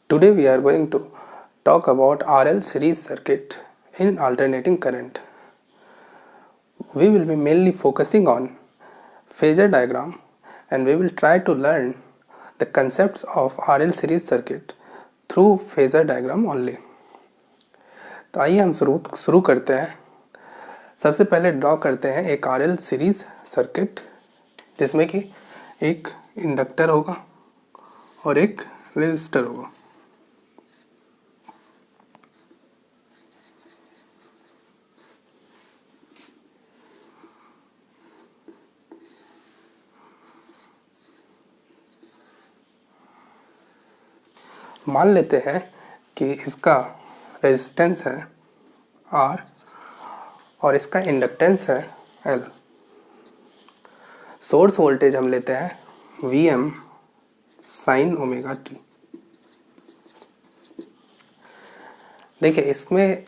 Today we are going to talk about RL series circuit in alternating current. We will be mainly focusing on phasor diagram and we will try to learn the concepts of RL series circuit through phasor diagram only. तो आइए हम शुरू करते हैं। सबसे पहले draw करते हैं एक RL सीरीज सर्किट जिसमें कि एक इंडक्टर होगा और एक रेजिस्टर होगा। मान लेते हैं कि इसका रेजिस्टेंस है R और इसका इंडक्टेंस है L। सोर्स वोल्टेज हम लेते हैं Vm sin ओमेगा t। देखिए इसमें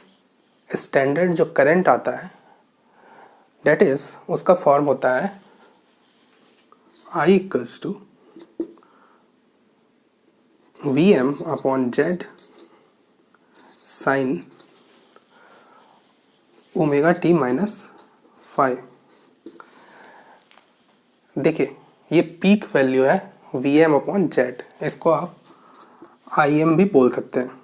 स्टैंडर्ड जो करंट आता है डेट इज उसका फॉर्म होता है I equals to Vm upon Z sine omega t minus 5। देखिए ये पीक वैल्यू है Vm अपॉन Z, इसको आप Im भी बोल सकते हैं।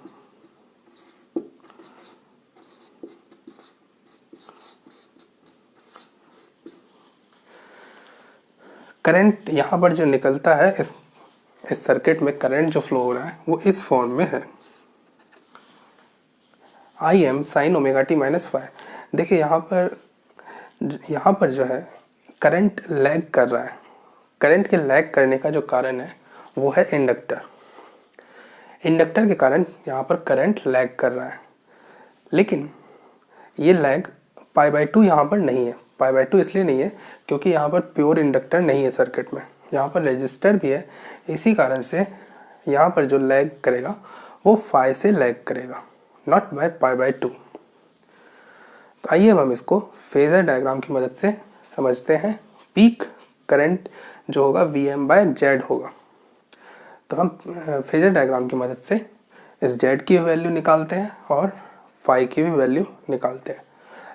करंट यहाँ पर जो निकलता है इस सर्किट में करंट जो फ्लो हो रहा है वो इस फॉर्म में है Im sign omega t minus 5। देखिए यहाँ पर जो है करंट लैग कर रहा है। करंट के लैग करने का जो कारण है वो है इंडक्टर के कारण यहाँ पर करंट लैग कर रहा है, लेकिन ये लैग π/2 यहाँ पर नहीं है। π/2 इसलिए नहीं है क्योंकि यहाँ पर प्योर इंडक्टर नहीं है सर्किट में, यहाँ पर रेजिस्टर भी है। इसी कारण से यहाँ पर जो लैग करेगा वो फाई से लैग करेगा, नॉट बाय π/2। तो आइए अब हम इसको फेजर डायग्राम की मदद से समझते हैं। पीक करंट जो होगा Vm/Z होगा। तो हम फेजर डायग्राम की मदद से इस Z की वैल्यू निकालते हैं और फाई की भी वैल्यू निकालते हैं।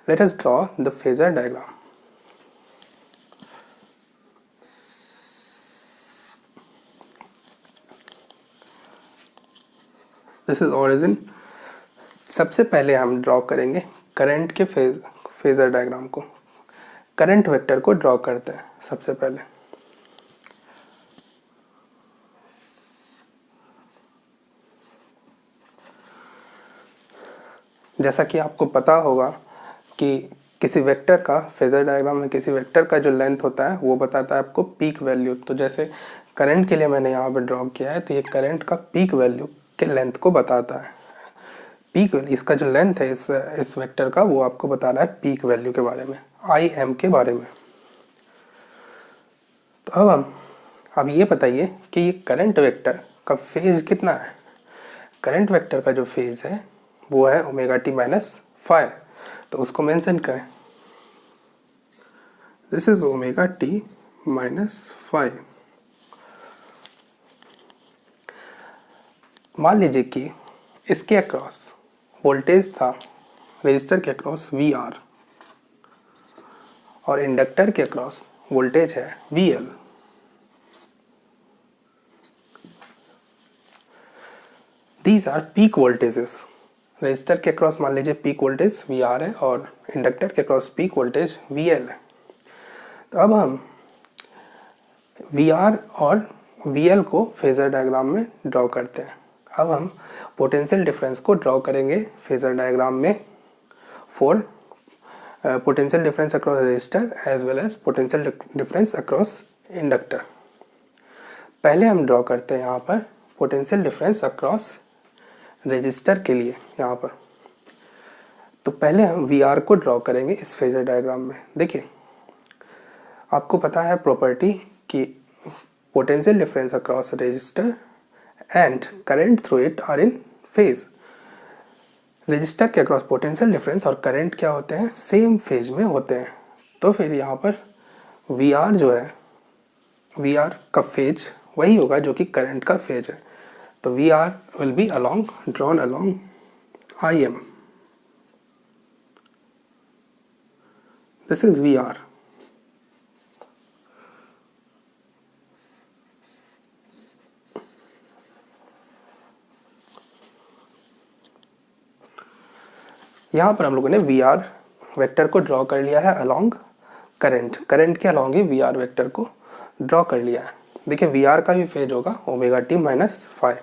Late us draw the phasor diagram. This is origin. सबसे पहले हम ड्रॉ करेंगे करंट के फेजर डायग्राम को। करंट वेक्टर को ड्रॉ करते हैं सबसे पहले। जैसा कि आपको पता होगा कि किसी वेक्टर का फेजर डायग्राम में किसी वेक्टर का जो लेंथ होता है वो बताता है आपको पीक वैल्यू। तो जैसे करंट के लिए मैंने यहाँ पर ड्रॉ किया है, तो ये करंट का पीक वैल्यू के लेंथ को बताता है। पीक वैल्यू इसका जो लेंथ है इस वेक्टर का वो आपको बता रहा है पीक वैल्यू के बारे में, Im के बारे में। तो अब ये बताइए कि ये करंट वेक्टर का फेज कितना है। करंट वेक्टर का जो फेज है वो है ओमेगा t माइनस 5। तो उसको मेंशन करें, this is omega t minus 5। मान लीजिए कि इसके अक्रॉस वोल्टेज था रेजिस्टर के अक्रॉस VR और इंडक्टर के अक्रॉस वोल्टेज है VL। These are peak voltages. Resistor के अक्रॉस मान लीजिए पीक वोल्टेज VR है और इंडक्टर के अक्रॉस पीक वोल्टेज VL है। तो अब हम VR और VL को फेजर डायग्राम में ड्रॉ करते हैं। अब हम पोटेंशियल डिफरेंस को ड्रॉ करेंगे फेजर डायग्राम में for potential difference across resistor as well as potential difference across inductor. पहले हम ड्रॉ करते हैं यहाँ पर पोटेंशियल डिफरेंस अक्रॉस रेजिस्टर के लिए यहाँ पर। तो पहले हम VR को ड्रॉ करेंगे इस फेजर डायग्राम में। देखिए आपको पता है प्रॉपर्टी कि potential difference across resistor and current through it are in phase. Resistor के अक्रॉस पोटेंशियल डिफरेंस और करंट क्या होते हैं, सेम फेज में होते हैं। तो फिर यहाँ पर VR जो है VR का फेज वही होगा जो कि करंट का फेज है। तो V R will be along drawn along I M, this is V R. यहाँ पर हम लोगों ने वी आर वेक्टर को ड्रॉ कर लिया है अलॉन्ग करंट, करंट के अलॉन्ग ही वी आर वेक्टर को ड्रॉ कर लिया है। देखिए वी आर का भी फेज होगा ओमेगा टी माइनस 5।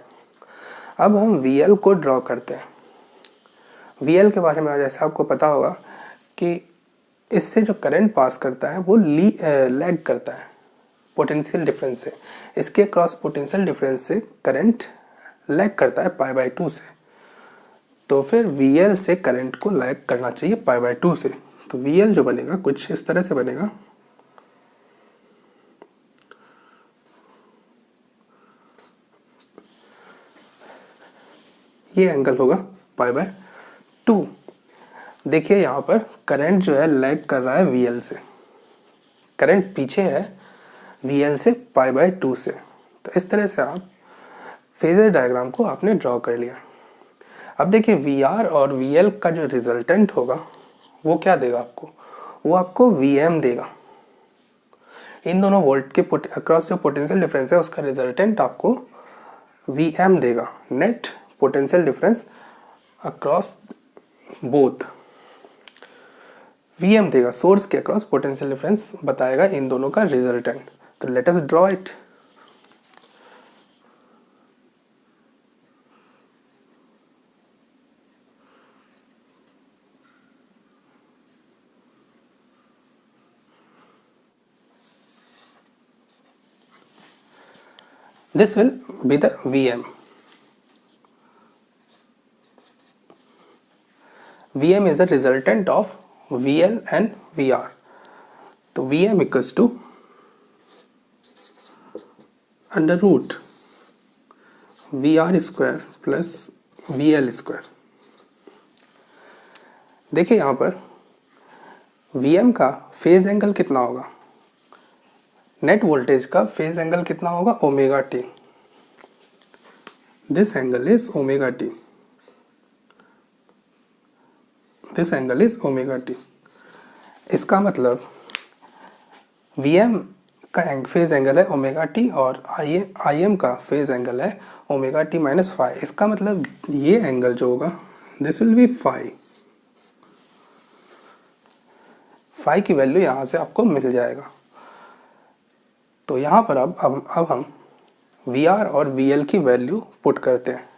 अब हम वी एल को ड्रॉ करते हैं। वी एल के बारे में जैसे आपको पता होगा कि इससे जो करंट पास करता है वो लैग करता है पोटेंशियल डिफरेंस से, इसके क्रॉस पोटेंशियल डिफरेंस से करंट लैग करता है π/2 से। तो फिर वी एल से करंट को लैग करना चाहिए π/2 से। तो वी एल जो बनेगा कुछ इस तरह से बनेगा, ये एंगल होगा π/2। देखिए यहाँ पर करंट जो है लैग कर रहा है वी एल से, करंट पीछे है वी एल से π/2 से। तो इस तरह से आप फेजर डायग्राम को आपने ड्रॉ कर लिया। अब देखिए वी आर और वी एल का जो रिजल्टेंट होगा वो क्या देगा आपको, वो आपको वी एम देगा। इन दोनों वोल्ट के अक्रॉस जो पोटेंशियल डिफरेंस है उसका रिजल्टेंट आपको वी एम देगा, net potential difference across both V M देगा। सोर्स के अक्रॉस पोटेंशियल डिफरेंस बताएगा इन दोनों का रिजल्टेंट। तो let us draw it. This will be the VM. VM is a resultant of VL and VR. तो VM equals to under root VR square plus VL square. देखिए यहाँ पर VM का फेज एंगल कितना होगा, net voltage का phase angle कितना होगा omega t. This angle is omega t, this angle is omega t. इसका मतलब Vm का फेज एंगल है ओमेगा टी और Im का फेज एंगल है ओमेगा टी माइनस 5। इसका मतलब ये एंगल जो होगा this will be phi. Phi की वैल्यू यहाँ से आपको मिल जाएगा। तो यहाँ पर अब हम वी आर और वी एल की वैल्यू पुट करते हैं।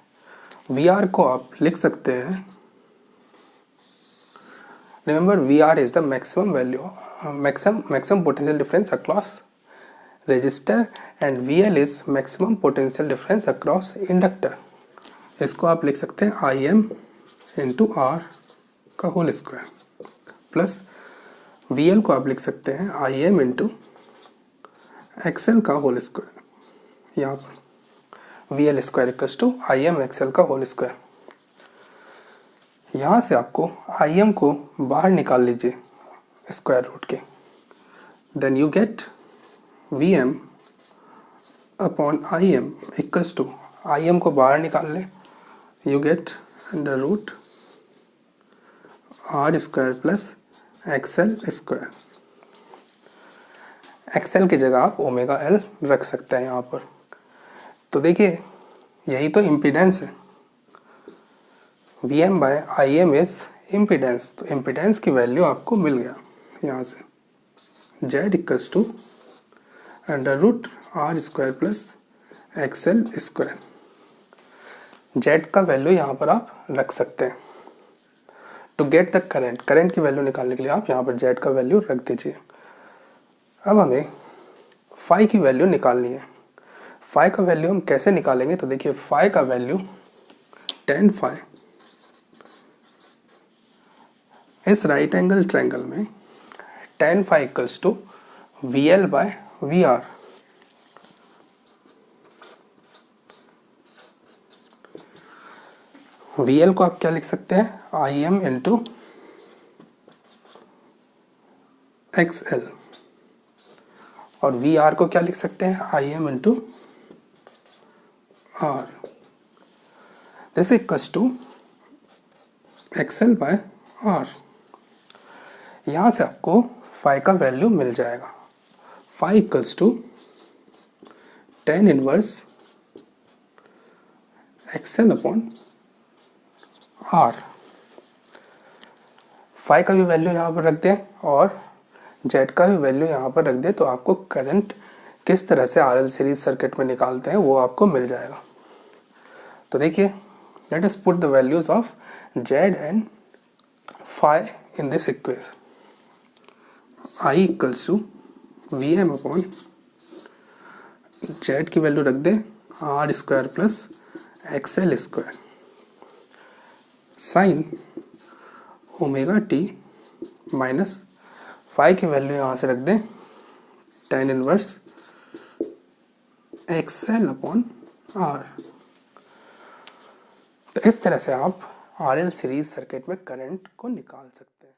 वी आर को आप लिख सकते हैं, remember V R is the maximum value maximum potential difference across resistor and V L is maximum potential difference across inductor. इसको आप लिख सकते हैं आई एम इंटू आर का whole square plus V L को आप लिख सकते हैं आई एम इंटू एक्सएल का होल स्क्वायर। यहाँ पर V L square equals to I M XL का होल स्क्वायर। यहाँ से आपको आई एम को बाहर निकाल लीजिए स्क्वायर रूट के, then you get V M upon I M equals to, I M को बाहर निकाल लें, you get under root R square plus XL square. XL की जगह आप ओमेगा एल रख सकते हैं यहाँ पर। तो देखिए यही तो इम्पीडेंस है, V M by I M is impedance. तो इम्पीडेंस की वैल्यू आपको मिल गया यहाँ से, Z equals to under root R square plus XL square. Z का वैल्यू यहाँ पर आप रख सकते हैं। To get the current, current की वैल्यू निकालने के लिए आप यहाँ पर जेड का वैल्यू रख दीजिए। अब हमें फाई की वैल्यू निकालनी है। फाई का वैल्यू हम कैसे निकालेंगे, तो देखिए फाई का वैल्यू tan फाई इस राइट एंगल ट्रायंगल में tan phi equals to V L by V R. V L को आप क्या लिख सकते हैं, I M into X L, और वी आर को क्या लिख सकते हैं, I M into R. This equals to XL by R. यहाँ से आपको फाई का वैल्यू मिल जाएगा। Phi equals to tan inverse XL upon R. Phi का भी वैल्यू यहाँ पर रख दें और जेड का भी वैल्यू यहाँ पर रख दें तो आपको करंट किस तरह से आरएल सीरीज सर्किट में निकालते हैं वो आपको मिल जाएगा। तो देखिए, let us put the values of Z and phi in this equation. I equals to V M upon Z की वैल्यू रख दें R square plus XL square sine omega T minus phi की वैल्यू यहाँ से रख दें tan inverse XL upon R. तो इस तरह से आप आरएल सीरीज सर्किट में करंट को निकाल सकते हैं।